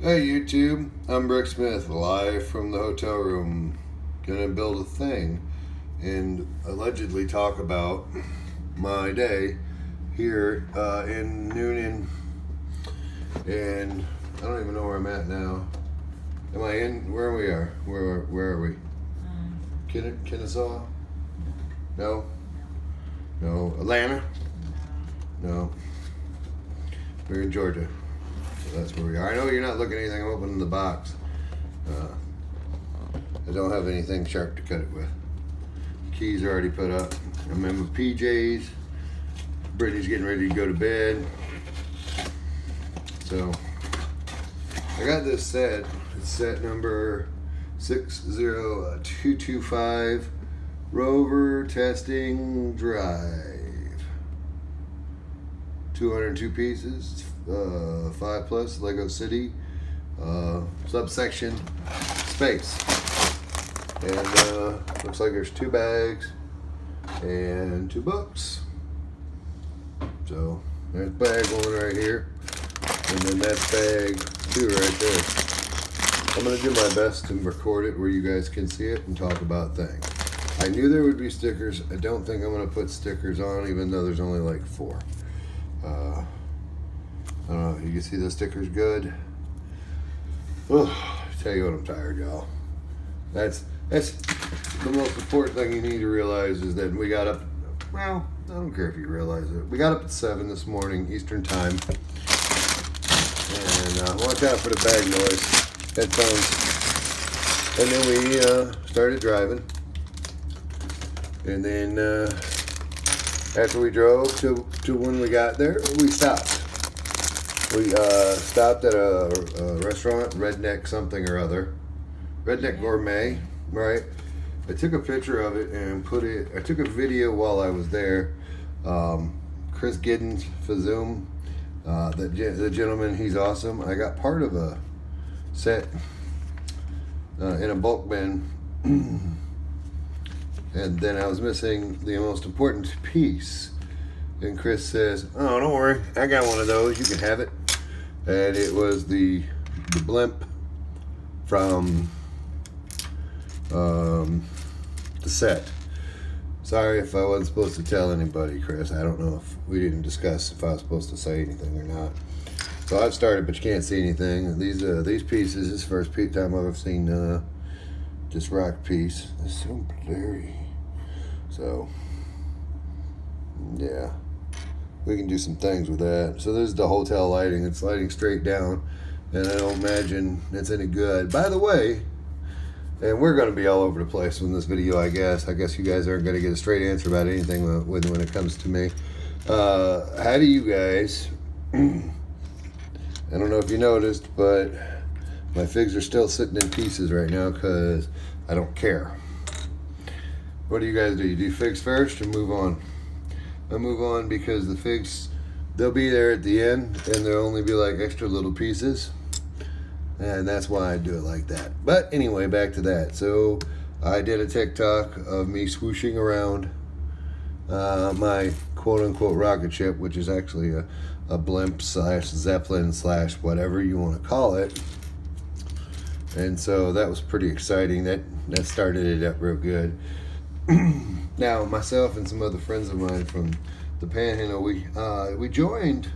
Hey YouTube, I'm Brick Smith, live from the hotel room. Gonna build a thing and allegedly talk about my day here in Noonan. And I don't even know where I'm at now. Am I in? Where we are? Where are we? Kennesaw? No? No. Atlanta? No. We're in Georgia. So that's where we are. I know you're not looking at anything. I'm opening the box. I don't have anything sharp to cut it with. Keys are already put up. I'm in my PJs. Brittany's getting ready to go to bed. So I got this set. It's set number 60225 Rover Testing Drive. 202 pieces, 5 plus Lego City, subsection space. And looks like there's 2 bags and 2 books. So there's bag 1 right here, and then that's bag 2 right there. I'm gonna do my best to record it where you guys can see it and talk about things. I knew there would be stickers. I don't think I'm gonna put stickers on, even though there's only like 4. I don't know. You can see the stickers good. Ugh, tell you what, I'm tired, y'all. That's the most important thing you need to realize is that we got up. Well, I don't care if you realize it. We got up at 7 this morning Eastern time, and watch out for the bag noise, headphones. And then we started driving, and then after we drove to when we got there, we stopped. We stopped at a restaurant, Redneck something or other. Redneck Gourmet, right? I took a picture of it and I took a video while I was there. Chris Giddens for Zoom, the gentleman, he's awesome. I got part of a set in a bulk bin. And then I was missing the most important piece. And Chris says, "Oh, don't worry, I got one of those. You can have it." And it was the blimp from the set. Sorry if I wasn't supposed to tell anybody, Chris. I don't know if we didn't discuss if I was supposed to say anything or not. So I've started, but you can't see anything. These pieces, this is the first time I've ever seen this rock piece. It's so blurry. So yeah, we can do some things with that. So this is the hotel lighting. It's lighting straight down, and I don't imagine it's any good. By the way, and we're going to be all over the place in this video, I guess. I guess you guys aren't going to get a straight answer about anything when it comes to me. How do you guys... I don't know if you noticed, but my figs are still sitting in pieces right now because I don't care. What do you guys do? You do figs first or move on? I move on because the figs, they'll be there at the end and there'll only be like extra little pieces. And that's why I do it like that. But anyway, back to that. So I did a TikTok of me swooshing around my quote-unquote rocket ship, which is actually a blimp / Zeppelin / whatever you want to call it. And so that was pretty exciting. That started it up real good. Now, myself and some other friends of mine from the Panhandle, we joined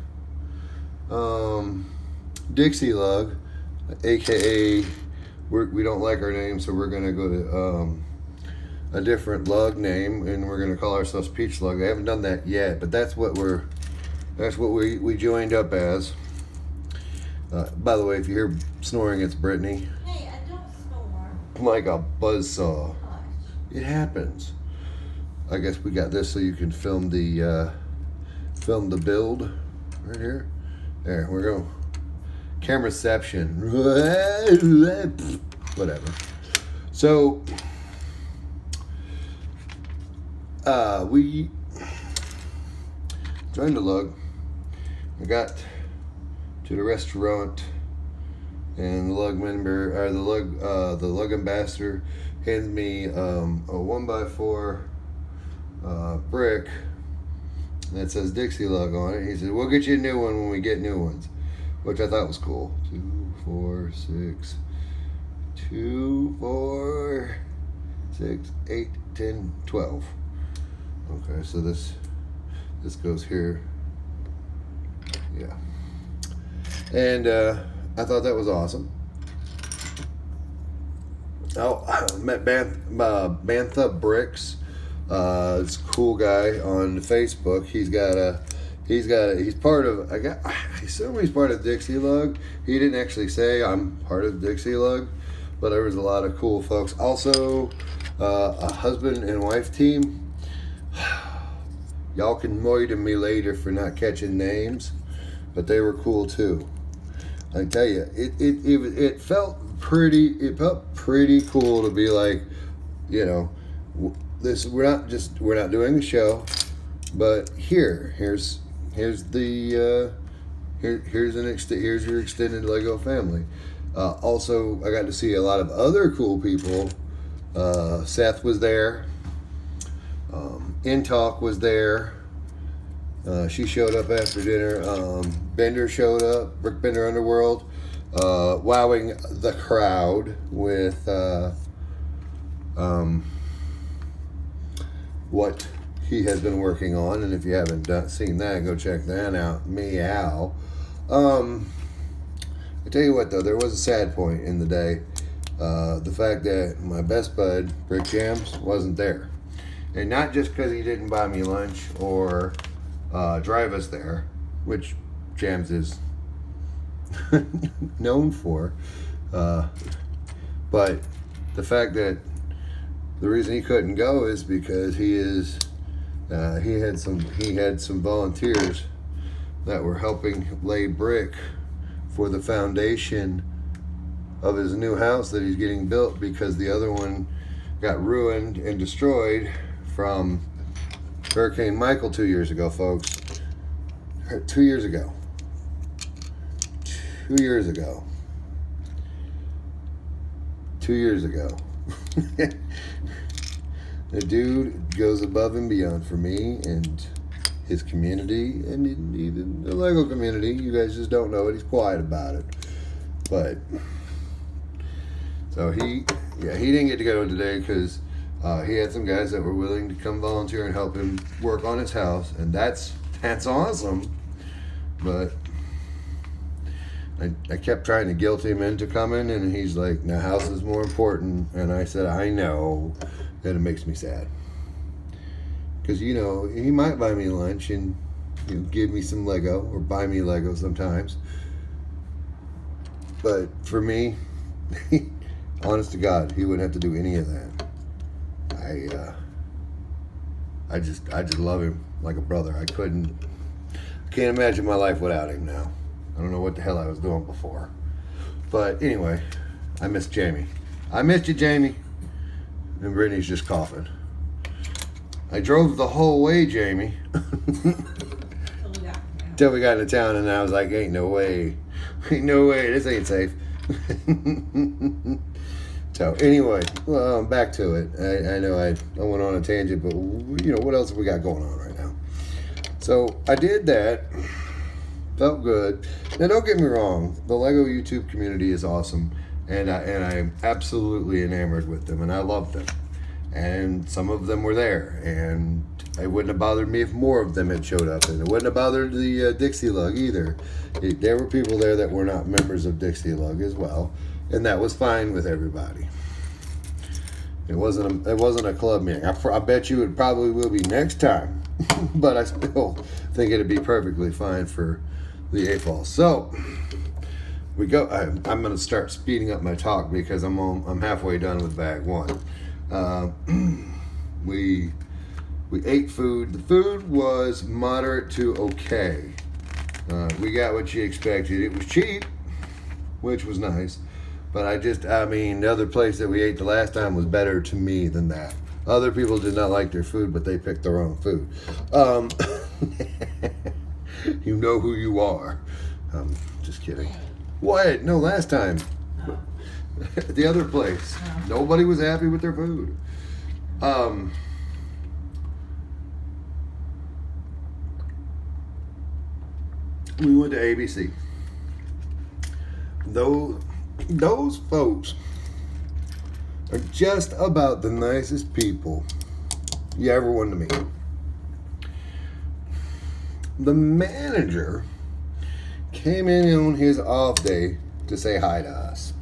Dixie Lug, aka we don't like our name, so we're gonna go to a different lug name, and we're gonna call ourselves Peach Lug. I haven't done that yet, but that's what we joined up as. By the way, if you hear snoring, it's Brittany. Hey, I don't snore. Like a buzzsaw. Hush. It happens. I guess we got this so you can film the build right here. There we go. Cameraception. Whatever. So we joined the lug. I got to the restaurant, and the lug member, or the lug ambassador, handed me a 1x4 brick that says Dixie Lug on it. He said, "We'll get you a new one when we get new ones." which I thought was cool. 2, 4, 6, 2, 4, 6, 8, 10, 12. Okay, so this goes here. Yeah. And I thought that was awesome. Oh, I met Bantha Bricks. It's a cool guy on Facebook. He's part of, he assume he's part of Dixie Lug. He didn't actually say I'm part of Dixie Lug, but there was a lot of cool folks. Also, a husband and wife team. Y'all can moid me later for not catching names, but they were cool too. I tell you, it felt pretty cool to be like, you know, we're not doing a show, but here's your extended Lego family. Also, I got to see a lot of other cool people. Seth was there. InTalk was there. She showed up after dinner. Bender showed up. Brick Bender Underworld, wowing the crowd with what he has been working on. And if you haven't seen that, go check that out. Meow. I tell you what, though, there was a sad point in the day. The fact that my best bud, Brick Jams, wasn't there. And not just because he didn't buy me lunch or drive us there, which Jams is known for, but the fact that the reason he couldn't go is because he had some volunteers that were helping lay brick for the foundation of his new house that he's getting built, because the other one got ruined and destroyed from Hurricane Michael 2 years ago, folks. 2 years ago. 2 years ago. 2 years ago. The dude goes above and beyond for me and his community, and even the Lego community. You guys just don't know it. He's quiet about it. But so he didn't get to go today because he had some guys that were willing to come volunteer and help him work on his house, and that's awesome. But I kept trying to guilt him into coming, and he's like, "No, house is more important." And I said, "I know," and it makes me sad because he might buy me lunch and give me some Lego or buy me Lego sometimes. But for me, honest to God, he wouldn't have to do any of that. I just love him like a brother. I can't imagine my life without him now. I don't know what the hell I was doing before. But anyway, I miss Jamie. I missed you, Jamie. And Brittany's just coughing. I drove the whole way, Jamie. Till we got into town, and I was like, ain't no way. Ain't no way. This ain't safe. So anyway, well, back to it. I know I went on a tangent, but what else have we got going on right now? So I did that. Felt good. Now don't get me wrong, the Lego YouTube community is awesome, and I'm absolutely enamored with them, and I love them. And some of them were there, and it wouldn't have bothered me if more of them had showed up, and it wouldn't have bothered the Dixie Lug either. There were people there that were not members of Dixie Lug as well, and that was fine with everybody. It wasn't a club meeting. I bet you it probably will be next time, but I still think it'd be perfectly fine for the AFOL. So we go. I'm going to start speeding up my talk because I'm halfway done with bag one. We ate food. The food was moderate to okay. We got what you expected. It was cheap, which was nice. But the other place that we ate the last time was better to me than that. Other people did not like their food, but they picked their own food. You know who you are. Just kidding. What? No, last time. The other place. Nobody was happy with their food. We went to ABC. those folks are just about the nicest people you ever want to meet. The manager came in on his off day to say hi to us.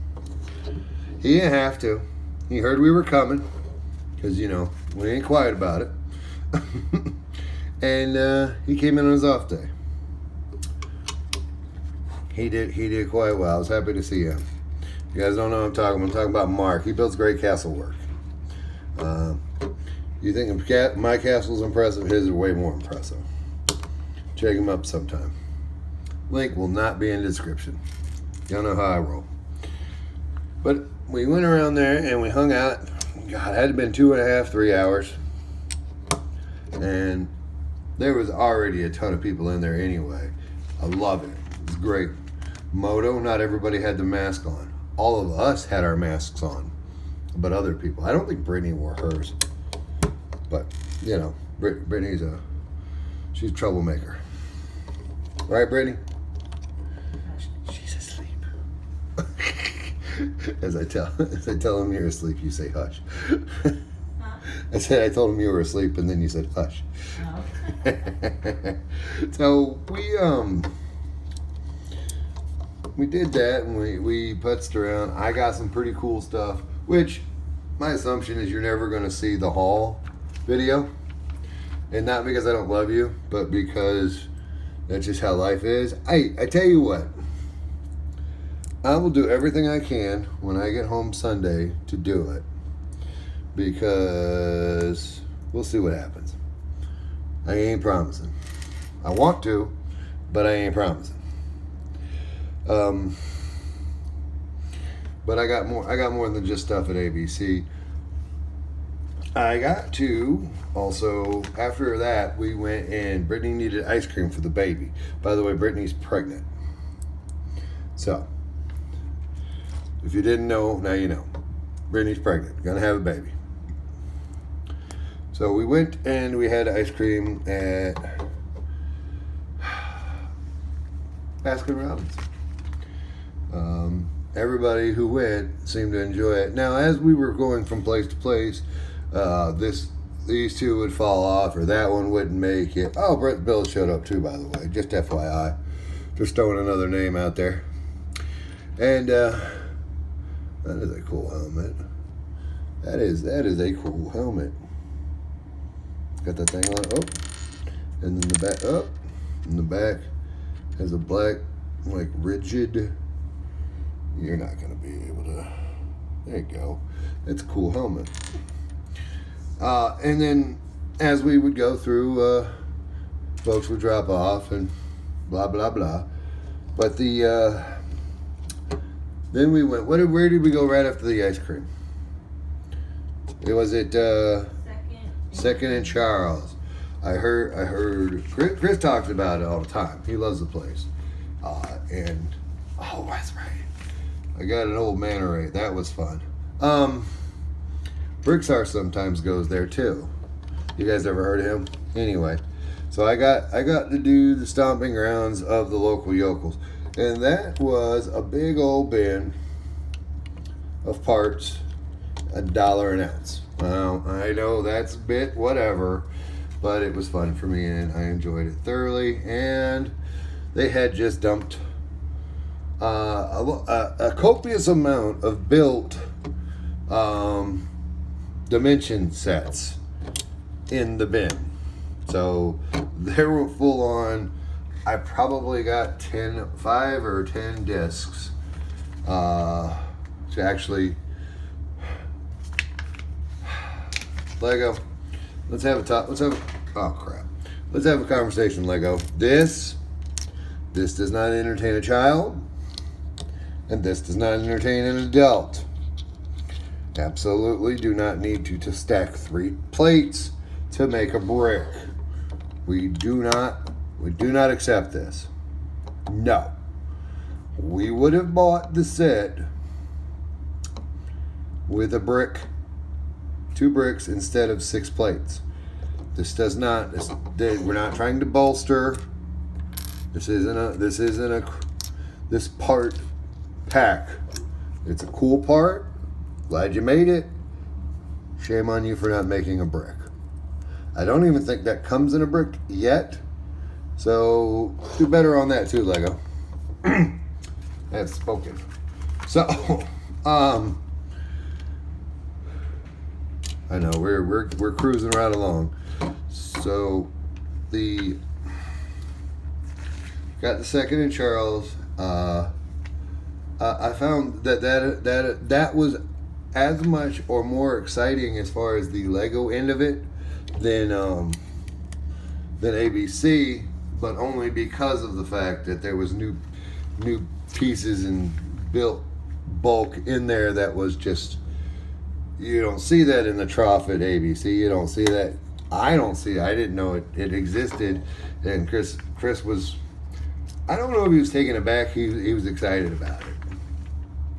He didn't have to. He heard we were coming, because, you know, we ain't quiet about it. And he came in on his off day. He did quite well. I was happy to see him. You guys don't know what I'm talking about Mark. He builds great castle work. You think my castle's impressive? His is way more impressive. Check him up sometime. Link will not be in the description. Y'all know how I roll. But we went around there and we hung out. God, it had been 2.5, 3 hours. And there was already a ton of people in there anyway. I love it. It's great. Moto, not everybody had the mask on. All of us had our masks on. But other people. I don't think Brittany wore hers. But, you know, Brittany's she's a troublemaker. Right, Brittany? She's asleep. As I tell him you're asleep, you say hush. Huh? I told him you were asleep, and then you said hush. Oh. So we did that, and we putzed around. I got some pretty cool stuff, which my assumption is you're never going to see the haul video, and not because I don't love you, but because that's just how life is. I tell you what, I will do everything I can when I get home Sunday to do it, because we'll see what happens. I ain't promising. I want to, but I ain't promising. But I got more than just stuff at ABC. I got to also, after that, we went and Brittany needed ice cream for the baby. By the way, Brittany's pregnant. So, if you didn't know, now you know. Brittany's pregnant, gonna have a baby. So we went and we had ice cream at Baskin Robbins. Everybody who went seemed to enjoy it. Now, as we were going from place to place, these two would fall off, or that one wouldn't make it. Oh, Brett Bill showed up too, by the way. Just FYI, just throwing another name out there. And that is a cool helmet. That is a cool helmet. Got that thing on. Oh, and then the back up. And the back has a black, like, rigid. You're not gonna be able to. There you go. It's a cool helmet. And then as we would go through, folks would drop off and blah blah blah. But then we went. Where did we go right after the ice cream? It was at Second and Charles. I heard Chris talks about it all the time. He loves the place. And oh, that's right. I got an old Manta Ray. That was fun. Brickstar sometimes goes there too. You guys ever heard of him? Anyway, so I got to do the stomping grounds of the local yokels, and that was a big old bin of parts, $1 an ounce. Well, I know that's a bit whatever, but it was fun for me and I enjoyed it thoroughly. And they had just dumped a copious amount of built dimension sets in the bin. So they were full on. I probably got 5 or 10 discs to actually Lego. Let's have a conversation, Lego. This does not entertain a child, and this does not entertain an adult. Absolutely do not need to stack 3 plates to make a brick. We do not accept this. No. We would have bought the set with a brick, 2 bricks instead of 6 plates. This does not. We're not trying to bolster. This part pack. It's a cool part. Glad you made it. Shame on you for not making a brick. I don't even think that comes in a brick yet. So do better on that too, Lego. That's spoken. So, I know we're cruising right along. So got the second in Charles. I found that was as much or more exciting as far as the Lego end of it than ABC, but only because of the fact that there was new pieces and built bulk in there that was just, you don't see that in the trough at ABC. You don't see that. I don't see it. I didn't know it existed. And Chris was, I don't know if he was taken aback. He was excited about it.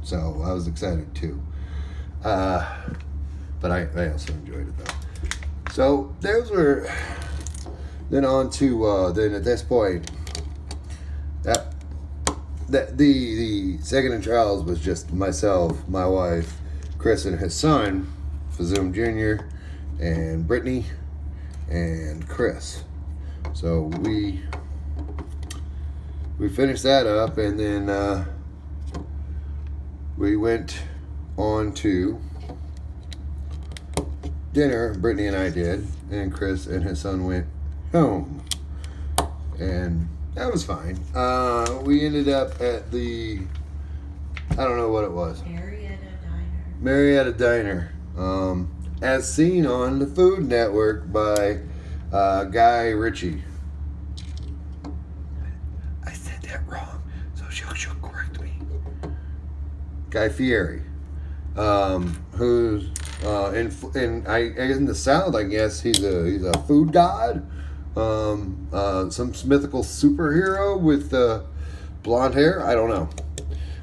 So I was excited too. But I also enjoyed it though. So those were, then on to, then at this point, that the second in Charles was just myself, my wife, Chris and his son, Fazoom Jr., and Brittany, and Chris. So we finished that up, and then we went on to dinner. Brittany and I did, and Chris and his son went home, and that was fine. We ended up at the, I don't know what it was. Marietta Diner. As seen on the Food Network by Guy Ritchie. I said that wrong, so she'll correct me. Guy Fieri, who's in the South, I guess he's a food god. Some mythical superhero with blonde hair. I don't know.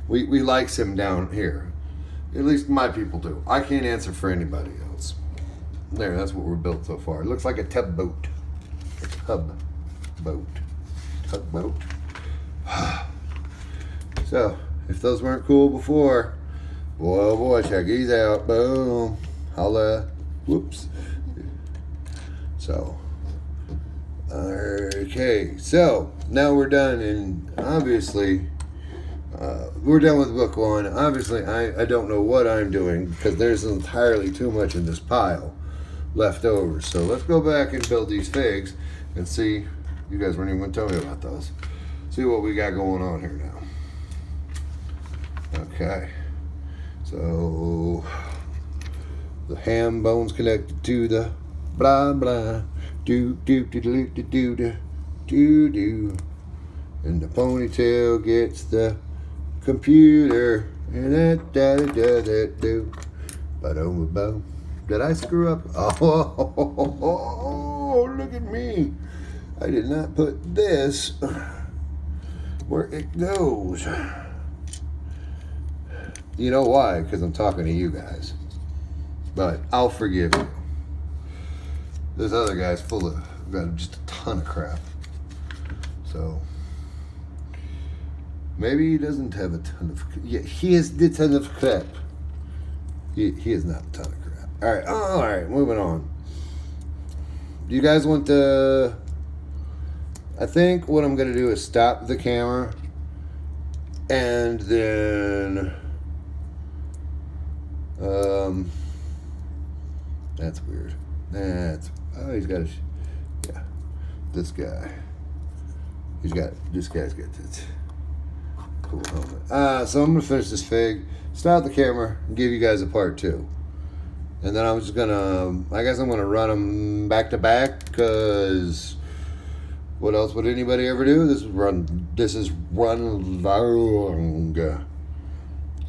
We likes him down here. At least my people do. I can't answer for anybody else. There, that's what we're built so far. It looks like a tugboat. Tugboat. So, if those weren't cool before, boy, oh boy, check these out. Boom. Holla. Whoops. So, okay. So, now we're done, and obviously, we're done with book one. Obviously, I don't know what I'm doing because there's entirely too much in this pile left over. So let's go back and build these figs and see. You guys weren't even going to tell me about those. See what we got going on here now. Okay. So the ham bone's connected to the blah blah do do do do do do do do do, and the ponytail gets the computer, and that do. Did I screw up? Oh, look at me. I did not put this where it goes. You know why? Because I'm talking to you guys. But I'll forgive you. This other guy's full of, got just a ton of crap. So maybe he doesn't have a ton of, yeah, he has the ton of crap. He is not a ton of crap. All right, moving on. Do you guys want to, I think what I'm going to do is stop the camera, and then, that's weird. Oh, he's got yeah, this guy. This guy's got this cool helmet. So I'm going to finish this fig, stop the camera, and give you guys a part two. And then I'm just going to, I guess I'm going to run them back to back, because what else would anybody ever do? This is run long.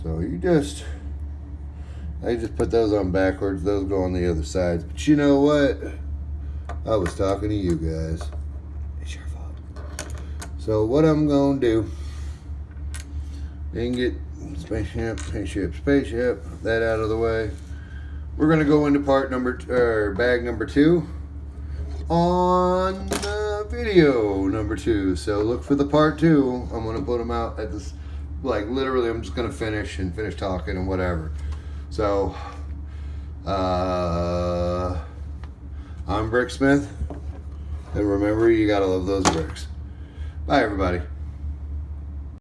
So I just put those on backwards. Those go on the other sides. But you know what? I was talking to you guys. It's your fault. So what I'm going to do, then get spaceship, that out of the way. We're going to go into bag number 2 on video number 2. So look for the part 2. I'm going to put them out at this Like literally, I'm just gonna finish talking and whatever. So, I'm Bricksmith, and remember, you gotta love those bricks. Bye, everybody.